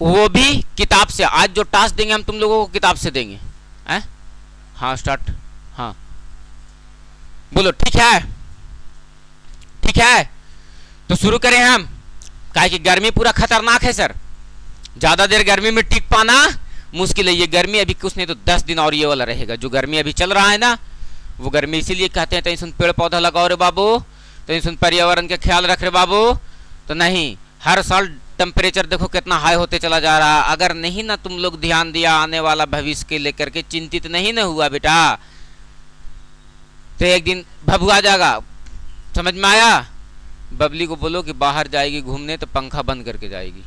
वो भी किताब से। आज जो टास्क देंगे हम तुम लोगों को किताब से देंगे। हाँ स्टार्ट। हाँ बोलो ठीक है, ठीक है तो शुरू करें हम। काहे कि गर्मी पूरा खतरनाक है सर, ज्यादा देर गर्मी में टिक पाना मुश्किल है। ये गर्मी अभी कुछ नहीं तो 10 दिन और ये वाला रहेगा। जो गर्मी अभी चल रहा है ना, वो गर्मी इसीलिए कहते हैं तहीं सुन पेड़ पौधा लगाओ रे बाबू, तहीं सुन पर्यावरण का ख्याल रख रे बाबू। तो नहीं, हर साल टेम्परेचर देखो कितना हाई होते चला जा रहा है। अगर नहीं ना तुम लोग ध्यान दिया आने वाला भविष्य के लेकर के, चिंतित नहीं ना हुआ बेटा, तो एक दिन भभुआ जाएगा। समझ में आया? बबली को बोलो कि बाहर जाएगी घूमने तो पंखा बंद करके जाएगी,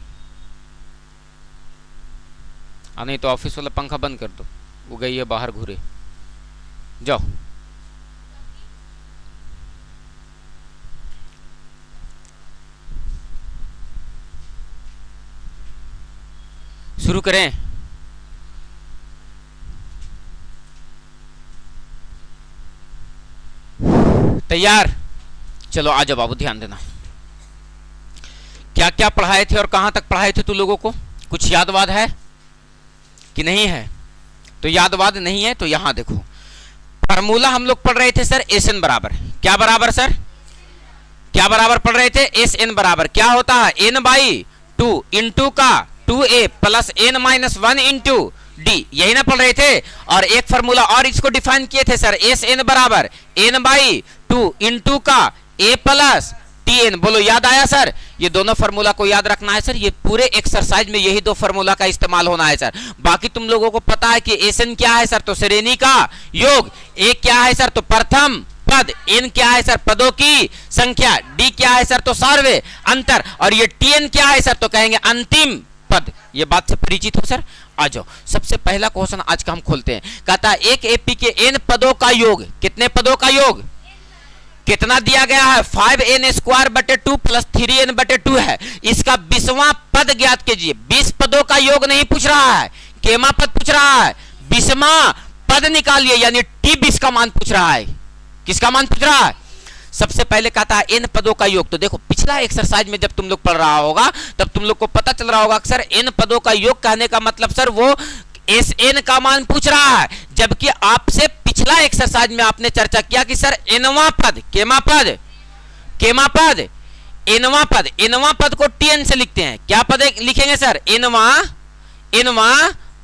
नहीं तो ऑफिस वाला पंखा बंद कर दो। वो गई है बाहर घूरे, जाओ। शुरू करें। तैयार? चलो आ जाओ बाबू, ध्यान देना। क्या क्या पढ़ाए थे और कहां तक पढ़ाए थे तू लोगों को? कुछ याद वाद है कि नहीं है? तो याद वाद नहीं है तो यहां देखो, फार्मूला हम लोग पढ़ रहे थे सर एस एन बराबर क्या बराबर सर, क्या बराबर पढ़ रहे थे? एस एन बराबर क्या होता है? एन बाई 2 इंटू का 2a plus N minus 1 into D, यही ना पढ़ रहे थे। और एक फार्मूला और इसको डिफाइन किए थे सर, एस एन बराबर एन बाई 2 इंटू का a प्लस टी एन। बोलो याद आया सर? ये दोनों फार्मूला को याद रखना है सर। ये पूरे एक्सरसाइज में यही दो फार्मूला का इस्तेमाल होना है सर। बाकी तुम लोगों को पता है कि एस एन क्या है सर? तो श्रेणी का योग। ए क्या है सर? तो प्रथम पद। एन क्या है सर? पदों की संख्या। डी क्या है सर? तो सार्वय अंतर। और ये टी एन क्या है सर? तो कहेंगे अंतिम पद। ये बात से परिचित हो सर? आ जाओ, सबसे पहला क्वेश्चन आज का हम खोलते हैं। कहता है एक एपी के एन पदों का योग। कितने पदों का योग? कितना दिया गया है? 5n स्क्वायर बटे 2 प्लस 3n बटे 2 है। इसका 20वां पद ज्ञात कीजिए। 20 पदों का योग नहीं पूछ रहा है, केमा पद पूछ रहा है। 20वां पद निकालिए, यानी टी 20 का मान पूछ रहा है। किसका मान पूछ रहा है? सबसे पहले कहता है एन पदों का योग। तो देखो पिछला एक्सरसाइज में जब तुम लोग पढ़ रहा होगा तब तुम लोग को पता चल रहा होगा सर एन पदों का योग कहने का मतलब सर वो एस एन का मान पूछ रहा है। जबकि आपसे पिछला एक्सरसाइज में आपने चर्चा किया कि सर एनवा पद, केमा पद, केमा पद, एनवा पद। एनवा पद को टीएन से लिखते हैं। क्या पद लिखेंगे सर? एनवा, एनवा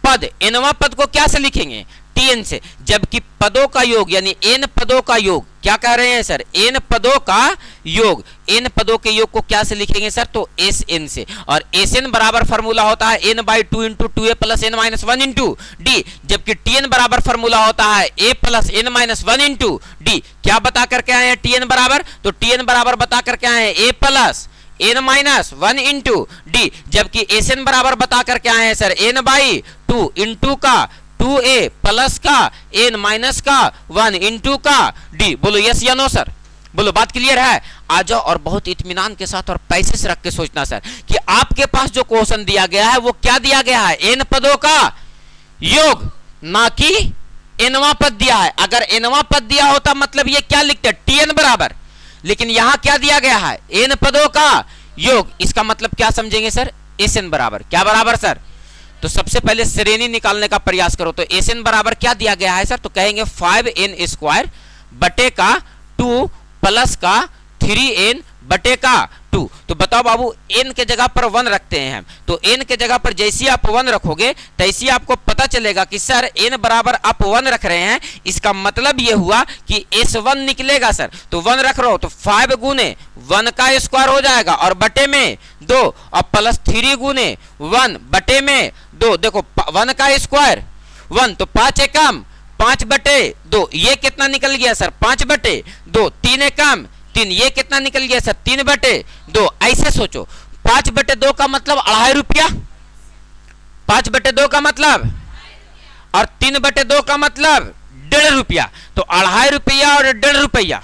पद। एनवा पद को क्या से लिखेंगे? टीएन से। जबकि पदों का योग यानी एन पदों का योग, क्या कह रहे हैं सर? एन पदों का योग। एन पदों के योग को क्या से लिखेंगे सर? तो एस एन से। और एस एन बराबर फार्मूला होता है N by 2 into 2a plus N minus 1 into D. जबकि टीएन बराबर फार्मूला होता है a plus N minus 1 into D. क्या बता करके आए हैं टीएन बराबर? तो टीएन बराबर बता करके आए हैं a plus N minus 1 into D. जबकि एस एन बराबर बता करके आए हैं सर एन बाई 2 इंटू का 2a प्लस का n माइनस का 1 इंटू का d। बोलो यस या नो सर? बोलो बात क्लियर है? आ जाओ और बहुत इत्मीनान के साथ और पैसे से रख के सोचना सर कि आपके पास जो क्वेश्चन दिया गया है वो क्या दिया गया है? n पदों का योग, ना कि nवां पद दिया है। अगर nवां पद दिया होता मतलब ये क्या लिखते हैं? tn बराबर। लेकिन यहां क्या दिया गया है? n पदों का योग। इसका मतलब क्या समझेंगे सर? sn बराबर क्या बराबर सर? तो सबसे पहले श्रेणी निकालने का प्रयास करो। तो एस एन बराबर क्या दिया गया है सर? तो कहेंगे 5n स्क्वायर बटे का 2 प्लस का 3n बटे का 2। तो बताओ बाबू n के जगह पर 1 रखते हैं हम। तो n के जगह पर जैसी आप 1 रखोगे तैसी आपको पता चलेगा कि सर n बराबर आप 1 रख रहे हैं। इसका मतलब ये हुआ कि s1 निकलेगा सर। तो 1 रख रहे हो तो 5 गुने 1 का स्क्वायर हो जाएगा और बटे में 2 और प्लस 3 गुने 1 बटे में 2। देखो 1 का स्क्वायर 1 तो 5 एकम 5 बटे 2। ये कितना निकल गया सर? 5 बटे 2। 3 एकम 3। ये कितना निकल गया सर? 3 बटे 2। ऐसे सोचो 5 बटे 2 का मतलब 2.5 रुपया। 5 बटे 2 का मतलब और 3 बटे 2 का मतलब 1.5 रुपया। तो 2.5 रुपया और 1.5 रुपया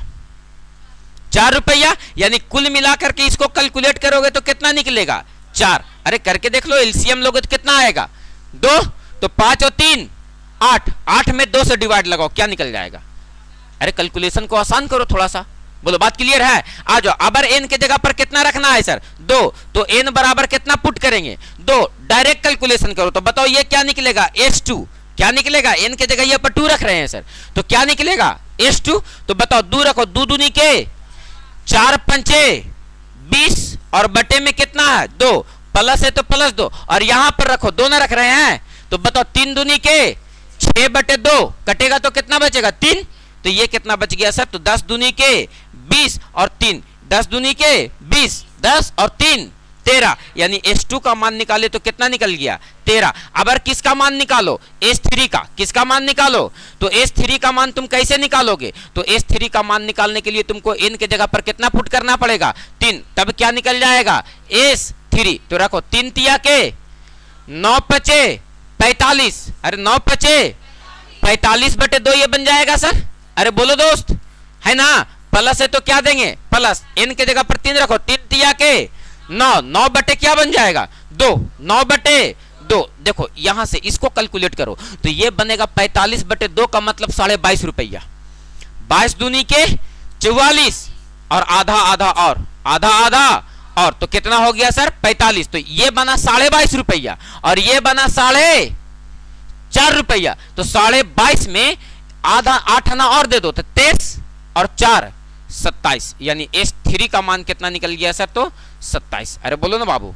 4 रुपया। यानी कुल मिलाकर के इसको कैलकुलेट करोगे तो कितना निकलेगा? 4। अरे करके देख लो, एलसीएम लोगे तो कितना आएगा? 2। तो 5 और 3 8। 8 में 2 से डिवाइड लगाओ, क्या निकल जाएगा? अरे कैलकुलेशन को आसान करो थोड़ा सा। बोलो बात क्लियर है? आ जाओ। अबर n के जगह पर कितना रखना है सर? 2, तो n बराबर कितना पुट करेंगे? 2। डायरेक्ट कैलकुलेशन करो तो बताओ ये क्या निकलेगा? S2। क्या निकलेगा? n के जगह ये पर 2 रख रहे हैं सर, तो क्या निकलेगा? S2। तो बताओ 2 रखो, 2 दूनी के 4 पंचे 20 और बटे में कितना है? 2, प्लस है तो प्लस 2, और यहां पर रखो 2 ना रख रहे हैं, तो बताओ 3 दूनी के 6 बटे 2 कटेगा तो कितना बचेगा? 3। तो ये कितना बच गया सर? तो 10 दूनी के 20 और 3, 10 दूनी के 20, 10 और 3 13, यानी S2 का मान निकाले तो कितना निकल गया? 13। अब किसका मान निकालो? S3 का। किसका मान निकालो? तो S3 का मान तुम कैसे निकालोगे? तो S3 का मान निकालने के लिए तुमको n के जगह पर कितना पुट करना पड़ेगा? 3, तब क्या निकल जाएगा? S3। तो रखो 3 तिया के 9 पचे 45, अरे 9 पचे 45 बटे 2 ये बन जाएगा सर। अरे बोलो दोस्त, है ना? प्लस है तो क्या देंगे? प्लस। n के जगह पर 3 रखो, 3 तिया के 9, 9 बटे क्या बन जाएगा? 2, 9 बटे 2। देखो यहां से इसको कैलकुलेट करो तो ये बनेगा 45 बटे 2 का मतलब 22.5 रुपया। 22 दूनी के 44 और आधा आधा और आधा आधा और, तो कितना हो गया सर? 45। तो ये बना 22.5 रुपया और ये बना 4.5 रुपया। तो 22.5 में आधा 8 आना और दे दो तो 23 और 4 27, यानी S3 का मान कितना निकल गया सर? तो 27। अरे बोलो ना बाबू,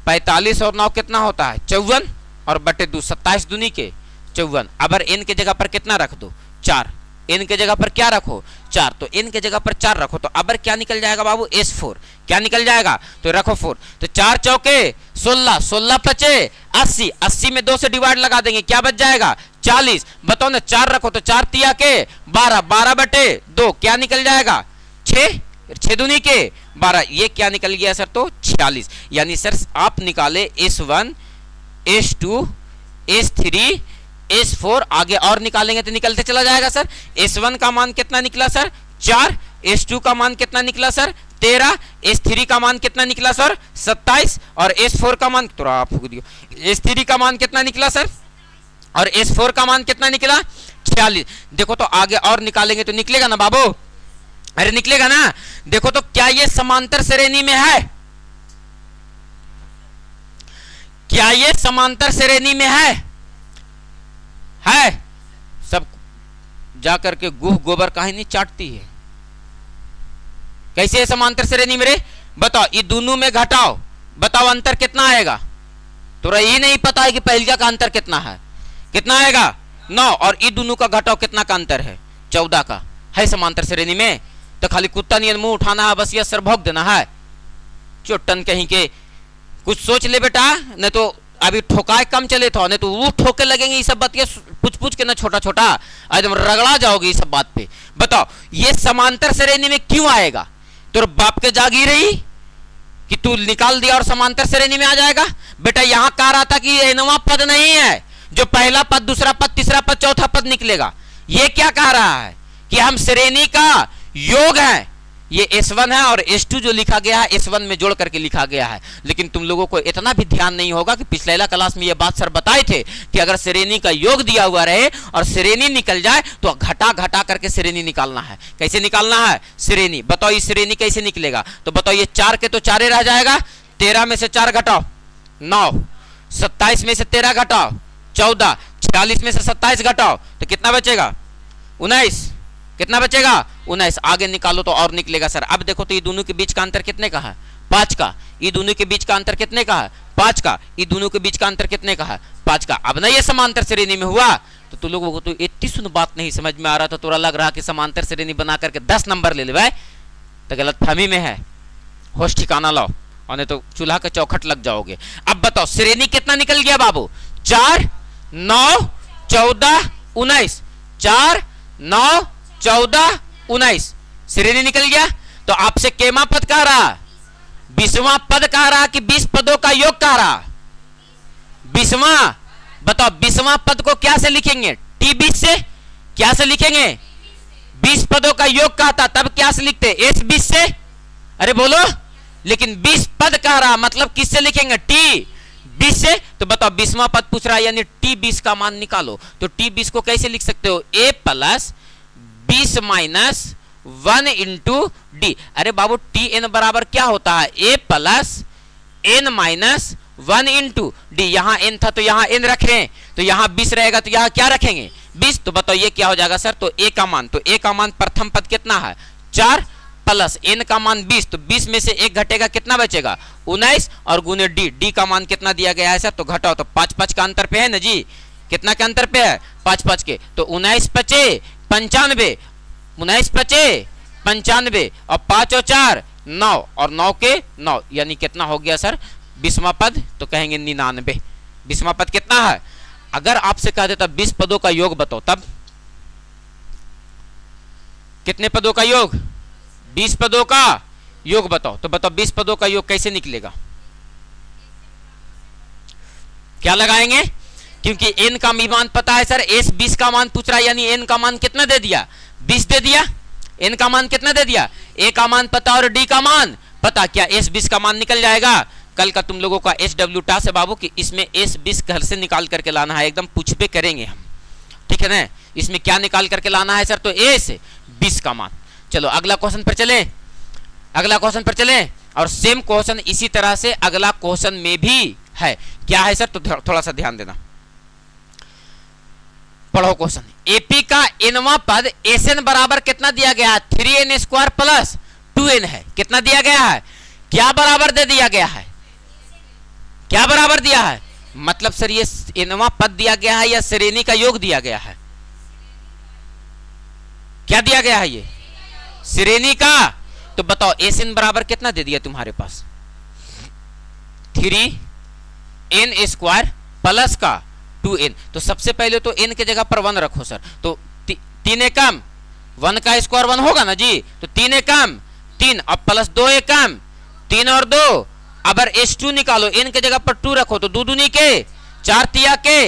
45 और 9 कितना होता है? 54 और बटे 2, 27 दूनी के 54। अब n के जगह पर कितना रख दो? 4। n के जगह पर क्या रखो? 4। तो n के जगह पर 4 रखो तो अब क्या निकल जाएगा बाबू? S4। क्या निकल जाएगा? तो रखो 4। तो 4 चौके 16, 16 पचे 80, 80 में 2 से डिवाइड लगा देंगे, क्या बच जाएगा? 40। बताओ ना, 4 रखो तो 4 तिया के 12, 12 बटे 2 क्या निकल जाएगा? 6, 6 दूनी के 12, ये क्या निकल गया सर? तो 46। यानी सर आप निकाले S1, S2, S3, S4, आगे और निकालेंगे तो निकलते चला जाएगा सर। S1 का मान कितना निकला सर? 4। S2 का मान कितना निकला सर? 13। S3 का मान कितना निकला सर? 27। और S4 का मान, थोड़ा आप फूक दियो, S3 का मान कितना निकला सर? और S4 का मान कितना निकला? 46। देखो तो आगे और निकालेंगे तो निकलेगा ना बाबू? अरे निकलेगा ना। देखो तो क्या ये समांतर श्रेणी में है? क्या ये समांतर श्रेणी में है? है? सब जाकर के गुह गोबर काहे नहीं चाटती है? कैसे है समांतर श्रेणी में रे? बताओ, ये दोनों में घटाओ, बताओ अंतर कितना आएगा? तो ये नहीं पता है कि पहलिया का अंतर कितना है? कितना आएगा? 9। और ये दोनों का घटाओ कितना का अंतर है? 14 का है समांतर श्रेणी में। तो खाली कुत्ता नियन मुंह उठाना है, बस ये सर भोग देना है। चोटन कहीं के कुछ सोच ले बेटा, नहीं तो अभी ठोकाए कम चले तो, नहीं तो वो ठोके लगेंगे। ये सब बात ये पूछ पूछ के ना छोटा छोटा एकदम रगड़ा जाओगे ये सब बात पे। बताओ ये समांतर श्रेणी में क्यों आएगा? तो बाप के जागी रही कि तू निकाल दिया और समांतर श्रेणी में आ जाएगा? बेटा यहां कह रहा था कि एनवा पद नहीं है जो पहला पद, दूसरा पद, तीसरा पद, चौथा पद निकलेगा। ये क्या कह रहा है कि हम श्रेणी का योग है। ये S1 है और S2 जो लिखा गया है S1 में जोड़ करके लिखा गया है। लेकिन तुम लोगों को इतना भी ध्यान नहीं होगा कि पिछले क्लास में ये बात सर बताए थे कि अगर श्रेणी का योग दिया हुआ रहे और श्रेणी निकल जाए तो घटा घटा करके श्रेणी निकालना है। कैसे निकालना है श्रेणी? बताओ ये श्रेणी कैसे निकलेगा? तो बताओ ये 4 के तो 4 रह जाएगा, 13 में से 4 घटाओ 9, 27 में से 13 घटाओ 14, 46 में से 27 घटाओ तो कितना बचेगा? 19। कितना बचेगा? 19। आगे निकालो तो और निकलेगा सर। अब देखो तो ये दोनों के बीच का अंतर कितने का है? 5 का। ये दोनों के बीच का अंतर कितने का है? 5 का। ये दोनों के बीच का अंतर कितने का है? 5 का। अब ना ये समांतर श्रेणी में हुआ तो तुम लोगों को तो इतनी सुन बात नहीं समझ में आ रहा था, थोड़ा लग रहा कि समांतर श्रेणी बना करके 10 नंबर ले ले भाई, तो गलतफहमी में है। होश ठिकाना लाओ और नहीं तो चूल्हा का चौखट लग जाओगे। अब बताओ श्रेणी कितना निकल गया बाबू? 4, 9, 14, 19। 4, 9, 14, 19 श्रेणी निकल गया। तो आपसे केमा पद कह रहा? 20वां पद कह रहा कि 20 पदों का योग कह रहा? 20वां। बताओ 20वां पद को क्या से लिखेंगे? T20 से। क्या से लिखेंगे? 20 पदों का योग कहता तब क्या से लिखते? S20 से। अरे बोलो, लेकिन 20 पद कह रहा मतलब किससे लिखेंगे? T20 से। तो बताओ 20वां पद पूछ रहा है यानी T20 का मान निकालो। तो T20 को कैसे लिख सकते हो? A plus 20 minus 1 into D. अरे बाबू टी एन बराबर क्या होता है, A plus N minus 1 into D. यहाँ एन था तो यहाँ एन रख रहे हैं, तो यहाँ 20 रहेगा तो यहाँ क्या रखेंगे 20। तो बताओ ये क्या हो जाएगा सर, तो ए का मान, तो ए का मान प्रथम पद कितना है 4 प्लस एन का मान 20, तो 20 में से 1 घटेगा कितना बचेगा 19, और गुने डी, डी का मान कितना दिया गया है सर, तो घटाओ तो 5-5 का अंतर पे है ना जी, कितना के अंतर पे है 5-5 के, तो 19 पचे 95, 19 पचे 95 और 5 और 4 9 और 9 के 9, यानी कितना हो गया सर 20वां पद, तो कहेंगे 99। 20वां पद कितना है, अगर आपसे कह देता 20 पदों का योग बताओ, तब कितने पदों का योग 20 पदों का योग बताओ, तो बताओ 20 पदों का योग कैसे निकलेगा, क्या लगाएंगे, क्योंकि n का मान पता है सर, s 20 का मान पूछ रहा है, यानी n का मान कितना दे दिया 20 दे दिया, n का मान कितना दे दिया, a का मान पता और d का मान पता, क्या s 20 का मान निकल जाएगा। कल का तुम लोगों का SW टास्क है बाबू कि इसमें s 20 घर से निकाल करके लाना है, एकदम पूछ पे करेंगे हम, ठीक है ना, इसमें क्या निकाल करके लाना है सर, तो s 20 का मान। चलो अगला क्वेश्चन पर चले, अगला क्वेश्चन पर चले, और सेम क्वेश्चन इसी तरह से अगला क्वेश्चन में भी है, क्या है सर, तो थोड़ा सा ध्यान देना, पढ़ो क्वेश्चन। एपी का एनवा पद एसएन बराबर कितना दिया गया है 3n स्क्वायर प्लस 2n है, कितना दिया गया है, क्या बराबर दे दिया गया है, क्या बराबर दिया है, मतलब सर ये एनवा पद दिया गया है या श्रेणी का योग दिया गया है, क्या दिया गया है ये श्रेणी का। तो बताओ एसएन बराबर कितना दे दिया तुम्हारे पास 3n स्क्वायर प्लस का 2n, तो सबसे पहले तो n के जगह पर 1 रखो सर, तो 3 कम 1 का स्क्वायर 1 होगा ना जी, तो 3 कम 3, अब प्लस 2 कम 3 और 2, अब s2 निकालो, n के जगह पर 2 रखो तो 2 दूनी के 4 तिया के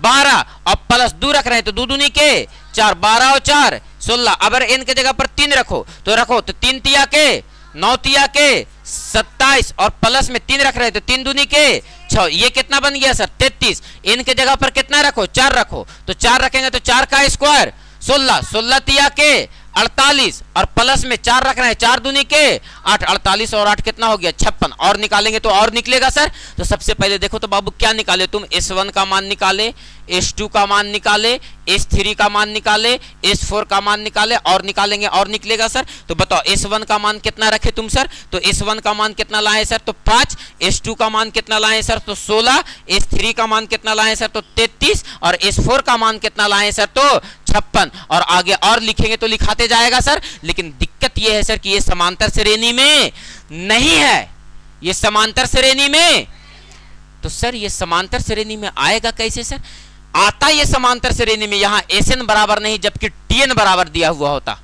12, अब प्लस 2 रख रहे हैं तो 2 दूनी के 4, 12 और 4 16, अब n के जगह पर 3 रखो तो 3 तिया के 9 तिया के 27, और प्लस में 3 रख रहे हैं तो 3 दूनी के 6, ये कितना बन गया सर 33। इन के जगह पर कितना रखो 4 रखो, तो 4 रखेंगे तो 4 का स्क्वायर 16, 16 तिया के 48, और प्लस में 4 रख रहे हैं 4 दूनी के 8, 48 और 8 कितना हो गया 56, और निकालेंगे तो और निकलेगा सर। तो सबसे पहले देखो तो बाबू क्या निकाले तुम, S1 का मान निकाले, S2 का मान निकाले, S3 का मान निकाले, S4 का मान निकाले, और निकालेंगे और निकलेगा सर। तो बताओ S1 का मान कितना रखे तुम सर, तो S1 का मान कितना लाए सर, तो 5, S2 का मान कितना लाए सर, तो 16, S3 का मान कितना लाए सर, तो 33, और S4 का मान कितना लाए सर, तो 56, और आगे और लिखेंगे तो लिखाते जाएगा सर। लेकिन दिक्कत यह है सर कि ये समांतर श्रेणी में नहीं है, ये समांतर श्रेणी में, तो सर ये समांतर श्रेणी में आएगा कैसे सर, आता ये समांतर श्रेणी में, यहां एसएन बराबर नहीं जबकि टीएन बराबर दिया हुआ होता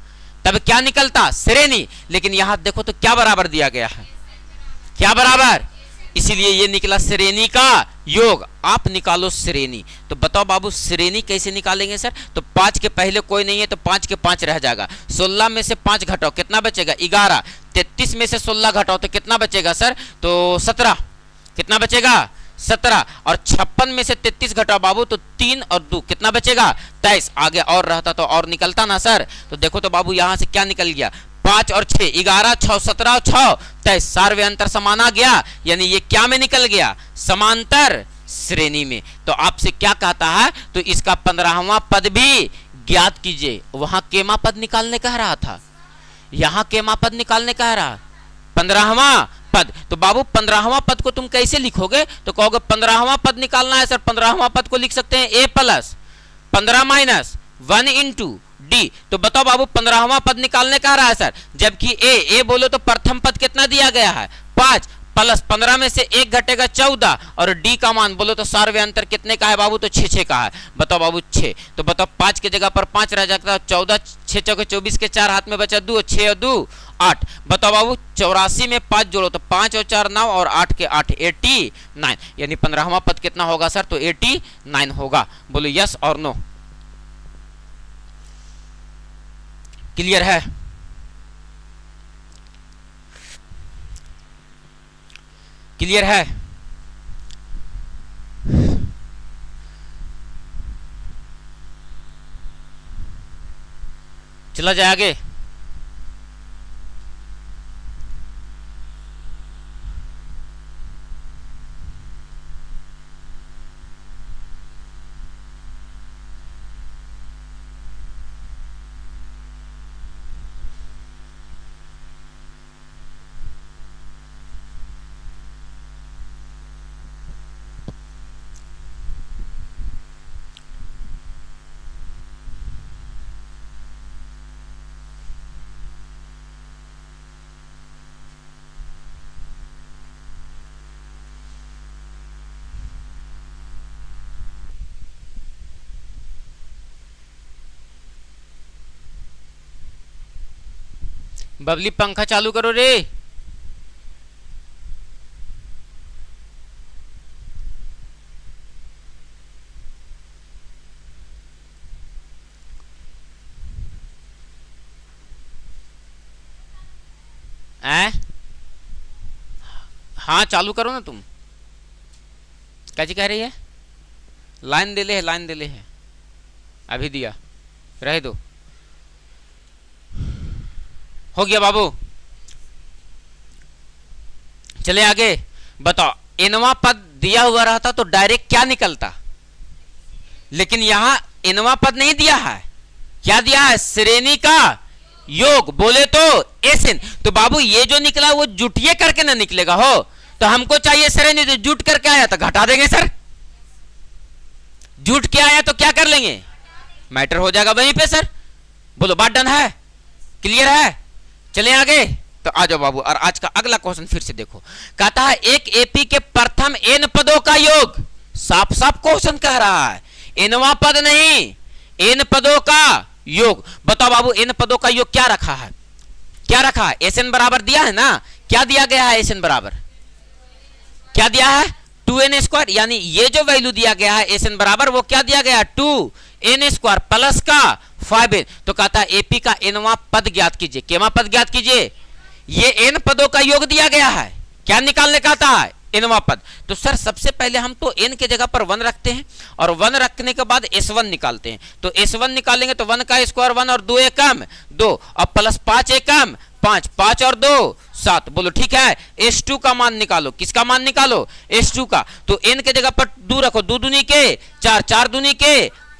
तब क्या निकलता श्रेणी, लेकिन यहां देखो तो क्या बराबर दिया गया है, क्या बराबर, इसीलिए ये निकला श्रेणी का योग। आप निकालो श्रेणी, तो बताओ बाबू श्रेणी कैसे निकालेंगे सर, तो 5 के पहले कोई नहीं है तो 5 के 5 रह जाएगा, 16 में से 5 घटाओ कितना बचेगा 11, 33 में से 16 घटाओ तो कितना बचेगा सर, तो 17, कितना बचेगा 17, और 56 में से 33 घटाओ बाबू तो 3 और 2 कितना बचेगा 23, आगे और रहता तो और निकलता ना सर। तो देखो तो बाबू यहां से क्या निकल गया 5 और 6 11, 6 17 और 6 23, सार्वे अंतर समान आ गया, यानी ये क्या में निकल गया समांतर श्रेणी में। तो आपसे क्या कहता है, तो इसका 15वां पद भी ज्ञात कीजिए, वहां केमा पद निकालने कह रहा था, यहां केमा पद निकालने कह रहा 15वां पद। तो बाबू 15वां पद को तुम कैसे लिखोगे, तो कहोगे 15वां पद निकालना है सर, 15वां पद को लिख सकते हैं a plus 15 minus 1 into D. तो बताओ बाबू 15वां पद निकालने का रहा है सर, जबकि ए बोलो तो प्रथम पद कितना दिया गया है 5, प्लस 15 में से 1 घटेगा 14, और डी का मान बोलो तो सार्वे अंतर कितने का है बाबू, तो 6 का है। बताओ बाबू 6, तो बताओ 5 की जगह पर 5 रह जाता है, 14, 6 चौके 24 के 4 हाथ में बचा 2, 6 और 2 8। बताओ बाबू 84 में 5 जोड़ो तो 5 और 4 9 और 8 के 8 89, यानी 15वां पद कितना होगा सर, तो 89 होगा। बोलो यस और नो, क्लियर है। क्लियर है, चला जाए आगे। बबली पंखा चालू करो रे। हाँ चालू करो ना तुम। क्या जी कह रही है? लाइन दे ले है, लाइन दे ले है, अभी दिया, रह दो। हो गया बाबू, चले आगे। बताओ, इनवा पद दिया हुआ रहता तो डायरेक्ट क्या निकलता, लेकिन यहां इनवा पद नहीं दिया है। क्या दिया है? श्रेणी का योग। बोले तो एसएन। तो बाबू ये जो निकला वो जुटिए करके ना निकलेगा हो, तो हमको चाहिए श्रेणी, तो जुट करके आया तो घटा देंगे सर। जुट के आया तो क्या कर लेंगे, मैटर हो जाएगा वहीं पे सर। बोलो बात डन है, क्लियर है? चले आगे। तो आ जाओ बाबू, और आज का अगला क्वेश्चन फिर से देखो। कहता है एक एपी के प्रथम एन पदों का योग। साफ साफ क्वेश्चन कह रहा है, एनवा पद नहीं, एन पदों का योग। बताओ बाबू एन पदों का योग क्या रखा है? क्या रखा है? एस एन बराबर दिया है ना। क्या दिया गया है? एस एन बराबर क्या दिया है? 2n²। यानी ये जो वैल्यू दिया गया है एस एन बराबर, वो क्या दिया गया है? 2n² प्लस का 5n। तो कहता है एपी का एनवा पद ज्ञात कीजिए। केवा पद ज्ञात कीजिए। ये एन पदों का योग दिया गया है, क्या निकालने का था? एनवा पद। तो सर सबसे पहले हम तो एन के जगह पर 1 रखते हैं, और 1 रखने के बाद s1 निकालते हैं। तो s1 निकालेंगे तो 1 का स्क्वायर 1 और 2 एकम 2, और प्लस 5 एकम 5, 5 और 2 7। बोलो ठीक है। s2 का मान निकालो। किसका मान निकालो? s2 का। तो n के जगह पर 2 रखो, 2 दूनी के 4, 4 दूनी के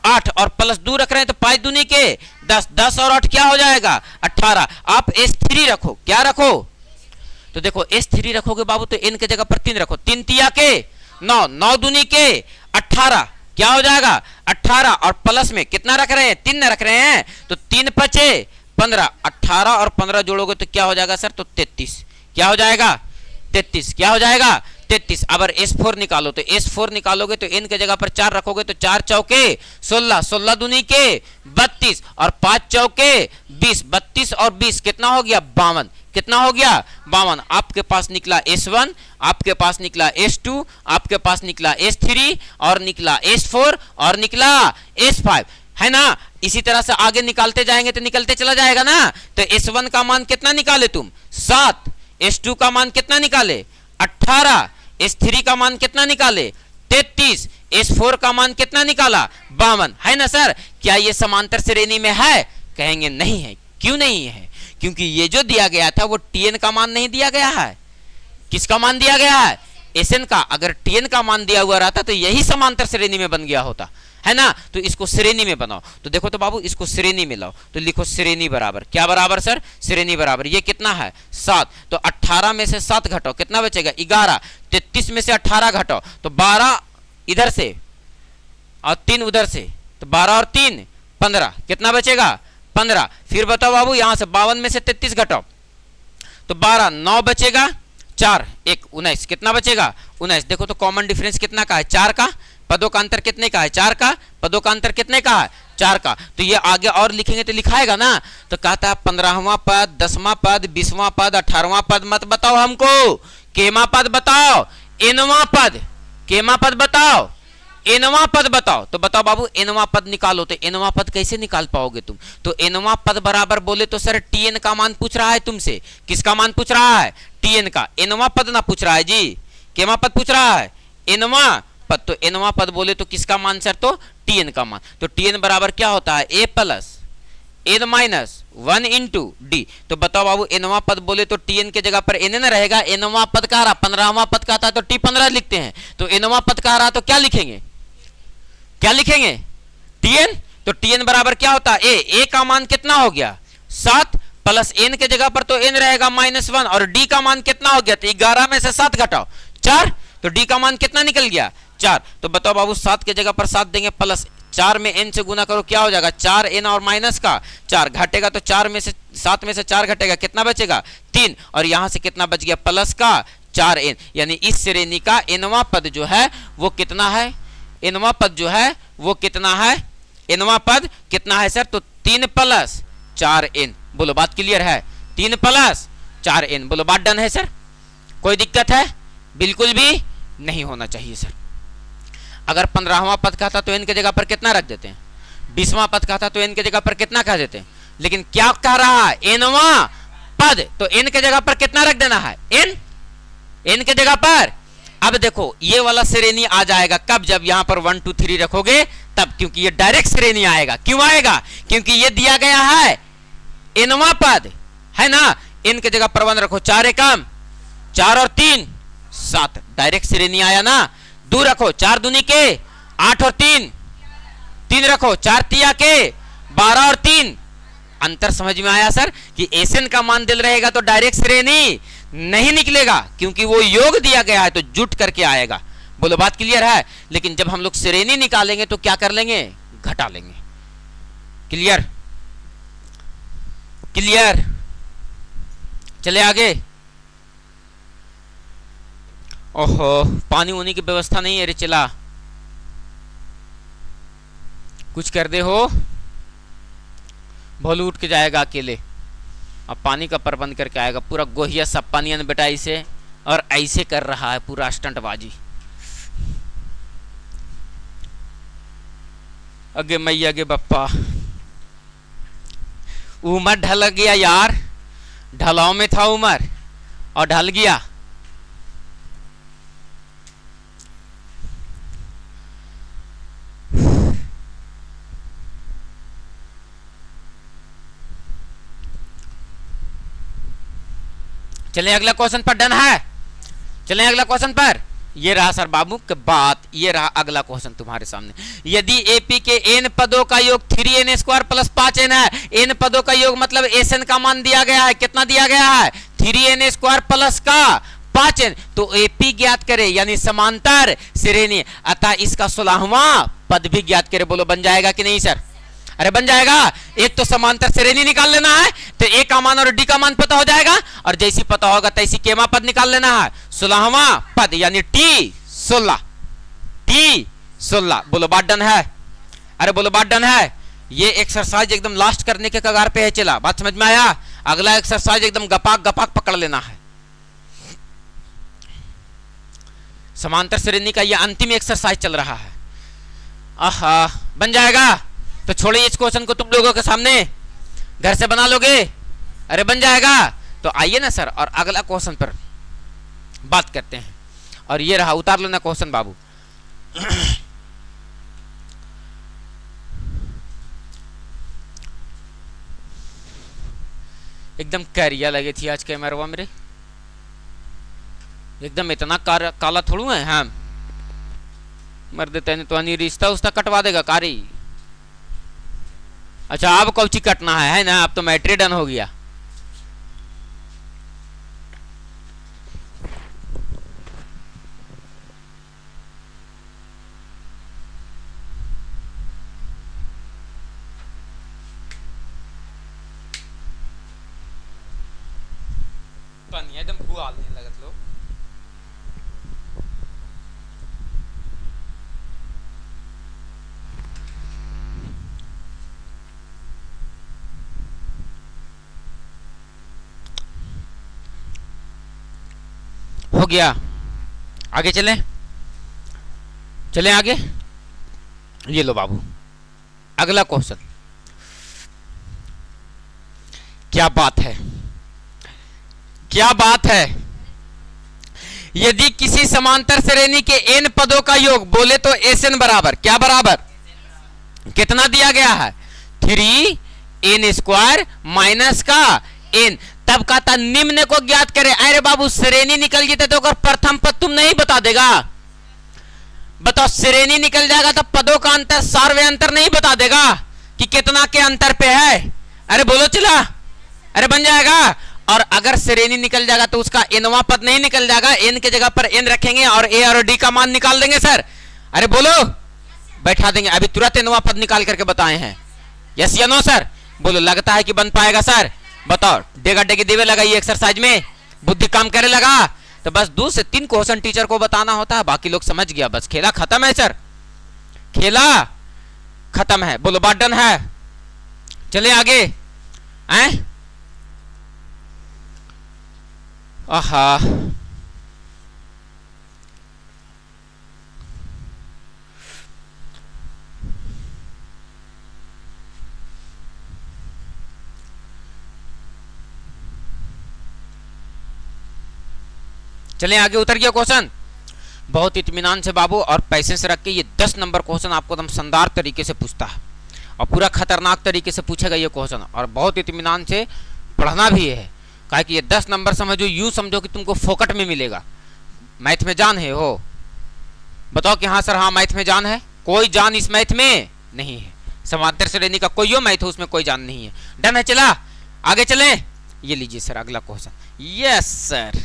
8, और प्लस 2 रख रहे हैं तो 5 दूनी के 10, 10 और 8 क्या हो जाएगा? 18। आप s3 रखो। क्या रखो? तो देखो s3 रखोगे बाबू तो n के जगह पर 3 रखो, 3 तिया के 9, 9 दूनी के 18, क्या हो जाएगा? 18, और प्लस में कितना रख रहे हैं? 3 रख रहे हैं, तो 3 पचे 15, 18 और 15 जोड़ोगे तो क्या हो जाएगा सर? तो 33। क्या हो जाएगा? 33। क्या हो जाएगा? 33। अगर S4 निकालो तो S4 निकालोगे तो n के जगह पर 4 रखोगे तो 4 चौके 16, 16 दूनी के 32, और 5 चौके 20, 32 और 20 कितना हो गया? 52। कितना हो गया? 52। आपके पास निकला S1, आपके पास निकला S2, आपके पास निकला S3, और निकला S4, और निकला S5, है ना। इसी तरह से आगे निकालते जाएंगे तो निकलते चला जाएगा ना। तो S1 का मान कितना निकाले तुम? 7। S2 का मान कितना निकाले? 18। S3 का मान कितना निकाले? 33। S4 का मान कितना निकाला? 52, है ना सर। क्या ये समांतर श्रेणी में है? कहेंगे नहीं है। क्यों नहीं है? क्योंकि ये जो दिया गया था वो Tn का मान नहीं दिया गया है। किसका मान दिया गया है? Sn का। अगर Tn का मान दिया हुआ रहता तो यही समांतर श्रेणी में बन गया होता, है ना। तो इसको श्रेणी में बनाओ। तो देखो तो बाबू इसको श्रेणी में लाओ, तो लिखो श्रेणी बराबर। क्या बराबर सर? श्रेणी बराबर। ये कितना है? 7। तो 18 में से 7 घटाओ, कितना बचेगा? 11। 33 में से 18 घटाओ तो 12 इधर से और 3 उधर से, तो 12 और 3 15, कितना बचेगा? 15। फिर बताओ बाबू यहां से 52 में से 33 घटाओ तो 12, 9 बचेगा, 4 1 19, कितना बचेगा? 19। देखो तो कॉमन डिफरेंस कितना का है? 4 का। पदों का अंतर कितने का है? 4 का। पदों का अंतर कितने का है? 4 का। तो ये आगे और लिखेंगे तो लिखाएगा ना। तो कहता है 15वां पद, 10वां पद, 20वां पद, 18वां पद मत बताओ हमको, केमा पद बताओ, एनवा पद। केमा पद बताओ, एनवा पद बताओ। तो बताओ बाबू एनवा पद निकालो। तो एनवा पद कैसे निकाल पाओगे तुम? तो एनवा पद बराबर बोले तो सर Tn का मान पूछ रहा है तुमसे। किसका मान पूछ रहा है? Tn का। एनवा पद ना पूछ रहा है जी, केमा पद पूछ रहा है? एनवा पद। तो एनवा पद बोले तो किसका मान सर? तो Tn का मान। तो Tn बराबर क्या होता है? a plus n minus 1 into D. तो बताओ बाबू एनवा पद बोले तो Tn के जगह पर n रहेगा। एनवा पद का रहा 15वां पद का था तो T15 लिखते हैं। तो एनवा पद का रहा तो क्या लिखेंगे? क्या लिखेंगे? Tn। तो Tn बराबर क्या होता है? a का मान कितना हो गया? 7, प्लस n के जगह पर तो n रहेगा -1, और d का मान कितना हो गया? तो 11 में से 7 घटाओ 4, तो d का मान कितना निकल गया? 4। तो बताओ बाबू 7 के जगह पर 7 देंगे, प्लस 4 में n से गुना करो, क्या हो जाएगा? 4n और माइनस का 4 घटेगा तो 4 में से 7 में से 4 घटेगा, कितना बचेगा? 3। और यहां से कितना बच गया? प्लस का 4n। यानी इस श्रेणी का एनवा पद जो है वो कितना है? एनवा पद जो है वो कितना है? एनवा पद कितना है सर? तो 3 प्लस 4n। बोलो बात क्लियर है? 3 प्लस 4n। बोलो बात डन है सर, कोई दिक्कत है? बिल्कुल भी नहीं होना चाहिए सर। अगर 15वां पद का था तो n की जगह पर कितना रख देते हैं, 20वां पद का था तो n की जगह पर कितना कह देते हैं, लेकिन क्या कह रहा है, nवां पद, तो n की जगह पर कितना रख देना है, n की जगह पर। अब देखो ये वाला श्रेणी आ जाएगा कब, जब यहां पर 1 2 3 रखोगे तब, क्योंकि ये डायरेक्ट श्रेणी आएगा। क्यों आएगा? क्योंकि ये दिया गया है nवां पद है ना, n की जगह पर 1 रखो, 4 एकम 4 और 3 7, डायरेक्ट श्रेणी आया ना। 2 रखो, 4 दूनी के 8 और 3 रखो, 4 तिया के 12 और 3। अंतर समझ में आया सर कि एसएन का मान दिल रहेगा तो डायरेक्ट श्रेणी नहीं निकलेगा, क्योंकि वो योग दिया गया है तो जुट करके आएगा। बोलो बात क्लियर है? लेकिन जब हम लोग श्रेणी निकालेंगे तो क्या कर लेंगे, घटा लेंगे। क्लियर? क्लियर? चले आगे। ओहो, पानी होने की व्यवस्था नहीं है रे, चला कुछ कर दे हो, भोलू उठ के जाएगा अकेले, अब पानी का प्रबंध करके आएगा। पूरा गोहिया सब पानी बेटा इसे, और ऐसे कर रहा है पूरा स्टंटबाजी। अगे मैया गे बप्पा, उमर ढल गया यार, ढलाव में था उमर और ढल गया। चलें अगला क्वेश्चन पर, डन है? चलें अगला क्वेश्चन पर। ये रहा सर बाबू की बात, ये रहा अगला क्वेश्चन तुम्हारे सामने। यदि एपी के n पदों का योग 3n स्क्वायर प्लस 5n है, n पदों का योग मतलब एसएन का मान दिया गया है, कितना दिया गया है, 3n स्क्वायर प्लस का 5n, तो एपी ज्ञात करे यानी समांतर श्रेणी, अतः इसका 16वां पद भी ज्ञात करे। बोलो बन जाएगा कि नहीं सर? अरे बन जाएगा। एक तो समांतर श्रेणी निकाल लेना है, तो ए का मान और डी का मान पता हो जाएगा, और जैसी पता होगा तैसी केमा पद निकाल लेना है, 16वां पद यानी T16, T16। बोलो बात डन है? अरे बोलो बात डन है? ये एक्सरसाइज एकदम लास्ट करने के कगार पे है, चला बात समझ में आया? अगला एक्सरसाइज एकदम गपाक गपाक पकड़ लेना है। समांतर श्रेणी का ये अंतिम एक्सरसाइज चल रहा है। आहा, बन जाएगा? तो छोड़िए इस क्वेश्चन को, तुम लोगों के सामने घर से बना लोगे? अरे बन जाएगा। तो आइए ना सर, और अगला क्वेश्चन पर बात करते हैं। और ये रहा, उतार लो ना क्वेश्चन बाबू। एकदम कैरिया लगे थी आज कैमरा मेरे, एकदम इतना काला थोड़ू है। हाँ मर्द तेने तो नहीं रिश्ता उसका कटवा देगा कारी। अच्छा अब कौची कटना है ना? अब तो मैट्री डन हो गया। पानी एकदम बुआल नहीं लगत लो। हो गया, आगे चलें? चलें आगे। ये लो बाबू अगला क्वेश्चन। क्या बात है, क्या बात है। यदि किसी समांतर श्रेणी के n पदों का योग बोले तो एसएन बराबर क्या बराबर, कितना दिया गया है, 3n स्क्वायर माइनस का n। तब कहता निम्न को ज्ञात करे। अरे बाबू श्रेणी निकल जीते तो प्रथम पद तुम नहीं बता देगा? बताओ, श्रेणी निकल जाएगा तो पदों का अंतर, सार्वय अंतर नहीं बता देगा कि कितना के अंतर पे है? अरे बोलो चला, अरे बन जाएगा। और अगर श्रेणी निकल जाएगा तो उसका nवां पद नहीं निकल जाएगा, n के जगह पर n रखेंगे और a और d का मान निकाल देंगे सर। अरे बोलो, बैठा देंगे। अभी तुरंत nवां पद निकाल करके बताए हैं, यस या नो सर? बोलो लगता है कि बन पाएगा सर? बताओ, डेगा डेगी देवे लगा ये एक्सरसाइज में, बुद्धि काम करे लगा? तो बस 2 से 3 क्वेश्चन टीचर को बताना होता है, बाकी लोग समझ गया, बस खेला खत्म है सर, खेला खत्म है। बोलो बात डन है? चले आगे हैं? आहा, चलें आगे। उतर गया क्वेश्चन। बहुत इत्मीनान से बाबू और पैसे से रख के ये 10 नंबर क्वेश्चन आपको एकदम शानदार तरीके से पूछता है और पूरा खतरनाक तरीके से पूछेगा ये क्वेश्चन, और बहुत इत्मीनान से पढ़ना भी है। कहा कि ये 10 नंबर समझो, यूं समझो कि तुमको फोकट में मिलेगा। मैथ में जान है हो? बताओ कि हाँ सर, हाँ मैथ में जान है। कोई जान इस मैथ में नहीं है। समांतर श्रेणी का कोई मैथ हो उसमें कोई जान नहीं है। डन है? चला आगे चले। ये लीजिए सर अगला क्वेश्चन। यस सर,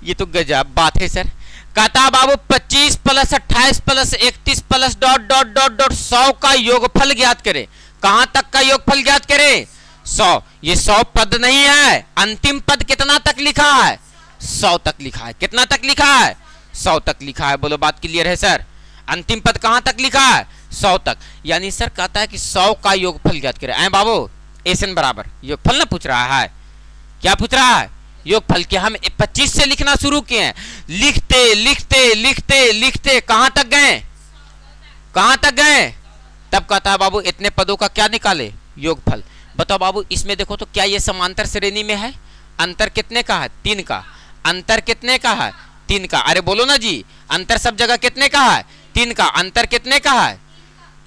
ये तो गजब बात है सर। कहता बाबू 25 plus 28 plus 31 plus dot dot dot dot 100 का योगफल ज्ञात करे। कहां तक का योगफल ज्ञात करे? 100। ये 100 पद नहीं है। अंतिम पद कितना तक लिखा है? 100 तक लिखा है। कितना तक लिखा है? 100 तक लिखा है। बोलो बात क्लियर है सर? अंतिम पद कहां तक लिखा है? 100 तक। यानी सर कहता है कि 100 का योगफल ज्ञात करे। ऐ बाबू एसएन बराबर योगफल ना पूछ रहा है, क्या पूछ रहा है? योगफल के। हम 25 से लिखना शुरू किए हैं, लिखते लिखते लिखते लिखते कहां तक गए? कहां तक गए? तब कहता है बाबू इतने पदों का क्या निकाले? योगफल। बताओ बाबू इसमें देखो तो क्या ये समांतर श्रेणी में है? अंतर कितने का है? 3 का। अंतर कितने का है? 3 का। अरे बोलो ना जी, अंतर सब जगह कितने का है? 3 का। अंतर कितने का है?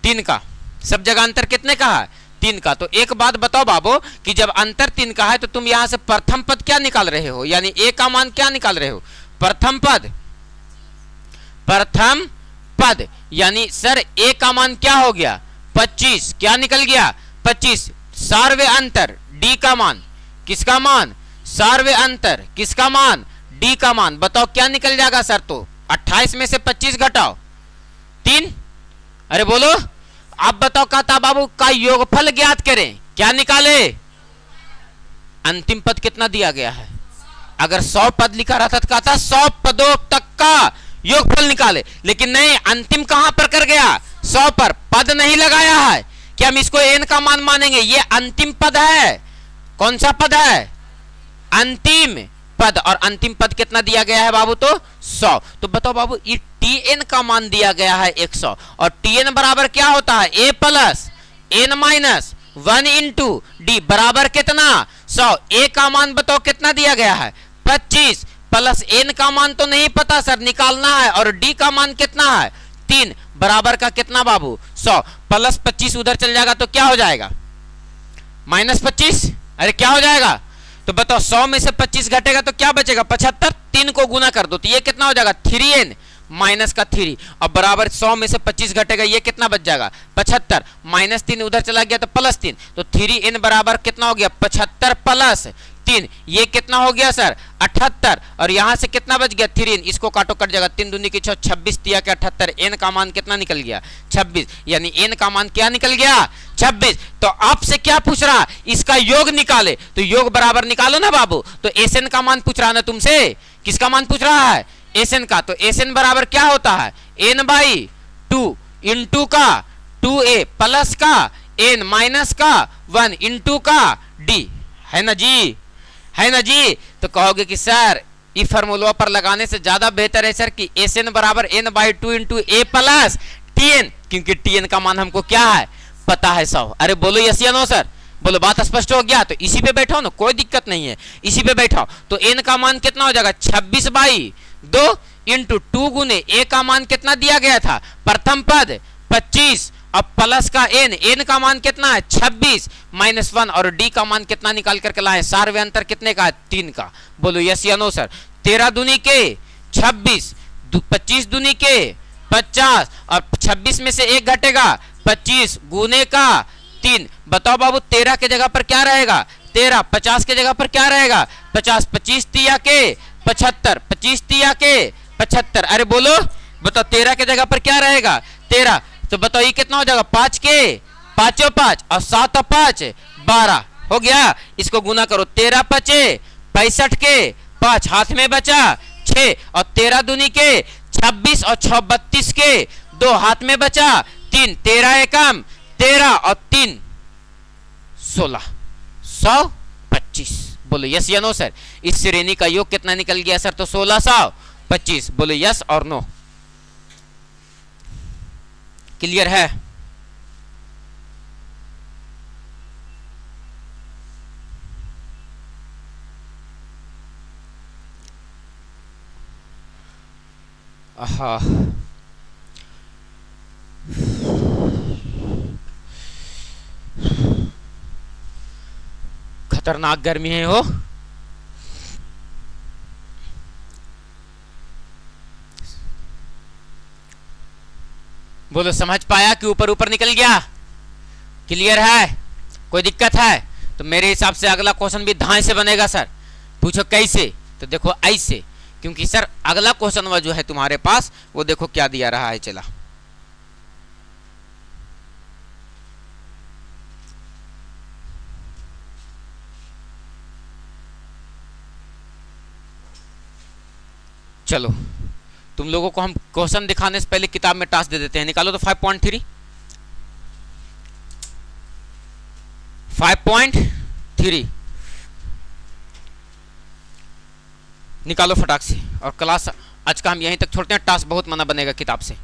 3 का। सब जगह अंतर कितने का है? 3 का। तो एक बात बताओ बाबू कि जब अंतर 3 का है तो तुम यहां से प्रथम पद क्या निकाल रहे हो? यानी ए का मान क्या निकाल रहे हो? प्रथम पद। प्रथम पद यानी सर ए का मान क्या हो गया? 25। क्या निकल गया? 25। सार्वे अंतर डी का मान। किसका मान? सार्वे अंतर किसका मान? डी का मान। बताओ क्या निकल जाएगा सर? तो 28 में से 25 घटाओ 3। अरे बोलो। अब बताओ कहता बाबू का योगफल ज्ञात करें। क्या निकाले? अंतिम पद कितना दिया गया है? अगर 100 पद लिखा रहता तो कहता 100 पदों तक का योगफल निकाले, लेकिन नहीं, अंतिम कहां पर कर गया? 100 पर। पद नहीं लगाया है कि हम इसको एन का मान मानेंगे। ये अंतिम पद है। कौन सा पद है? अंतिम पद। और अंतिम पद कितना दिया गया है बाबू? तो 100। तो बताओ बाबू ये tn का मान दिया गया है 100, और tn बराबर क्या होता है? a plus n minus 1 into D बराबर कितना? 100। a का मान बताओ कितना दिया गया है? 25 प्लस n का मान तो नहीं पता सर, निकालना है, और d का मान कितना है? 3 बराबर का कितना बाबू? 100 प्लस 25 उधर चल जाएगा तो क्या हो जाएगा? माइनस 25। अरे क्या हो जाएगा? तो बताओ 100 में से 25 घटेगा तो क्या बचेगा? 75। 3 को गुना कर दो तो ये कितना हो जाएगा? 3n माइनस का 3। अब बराबर 100 में से 25 घटेगा, ये कितना बच जाएगा? 75। माइनस 3 उधर चला गया तो प्लस 3, तो 3n बराबर कितना हो गया? 75 प्लस 3। ये कितना हो गया सर? 78। और यहां से कितना बच गया? 3n। इसको काटो कट जाएगा। 3 दूनी की 6, 26 तिया के 78। n का मान कितना निकल गया? 26। यानी n का मान क्या निकल गया? 26। तो आपसे क्या पूछ रहा? इसका योग निकाले। तो योग बराबर निकालो ना बाबू। तो एसएन का मान पूछ रहा ना तुमसे। किसका मान पूछ रहा है? एसएन का। तो एसएन बराबर क्या होता है? n/2 इंटू का 2a प्लस का n माइनस का 1 इंटू का d। है ना जी? है ना जी? तो कहोगे कि सर ई फार्मूला पर लगाने से ज्यादा बेहतर है सर कि एसएन बराबर n/2 into a plus tn, क्योंकि tn का मान हमको क्या है? पता है 100। अरे बोलो यस या नो सर? बोलो बात स्पष्ट हो गया? तो इसी पे बैठाओ ना, कोई दिक्कत नहीं है, इसी पे बैठाओ। तो n का मान कितना हो जाएगा? 26/2 इंटू 2 गुने a का मान कितना दिया गया था? प्रथम पद 25, अब प्लस का n का मान कितना है? 26 माइनस 1, और d का मान कितना निकाल करके लाए? सार्वय अंतर कितने का है? 3 का। बोलो यस या नो सर? 13 दूनी के 26, 25 दूनी के 50, और 26 में से 1 घटेगा 25 गुने का 3। बताओ बाबू 13 के जगह पर क्या रहेगा? 13। 50 के जगह पर क्या रहेगा? 50। 25 तिया के 75, 25 तिया के 75। अरे बोलो बताओ 13 के जगह पर क्या रहेगा? 13। तो बताओ ये कितना हो जाएगा? 5 के 5 5 और 7 और 5 12 हो गया। इसको गुना करो। 13 5 65 के 5 हाथ में बचा 6, और 13 दूनी के 26 और 6 32 के 2 हाथ में बचा 3। 13 एकम 13 और 3 16, 125। बोलो यस या नो सर। इस श्रेणी का योग कितना निकल गया सर? तो 1625। बोलो यस और नो। क्लियर है? आहा, खतरनाक गर्मी है हो। बोलो समझ पाया कि ऊपर ऊपर निकल गया? क्लियर है? कोई दिक्कत है? तो मेरे हिसाब से अगला क्वेश्चन भी धाए से बनेगा सर। पूछो कैसे? तो देखो ऐसे, क्योंकि सर अगला क्वेश्चन वो जो है तुम्हारे पास, वो देखो क्या दिया रहा है। चला चलो, तुम लोगों को हम क्वेश्चन दिखाने से पहले किताब में टास्क दे देते हैं। निकालो तो 5.3 5.3 निकालो फटाक से। और क्लास आज का हम यहीं तक छोड़ते हैं। टास्क बहुत मना बनेगा किताब से।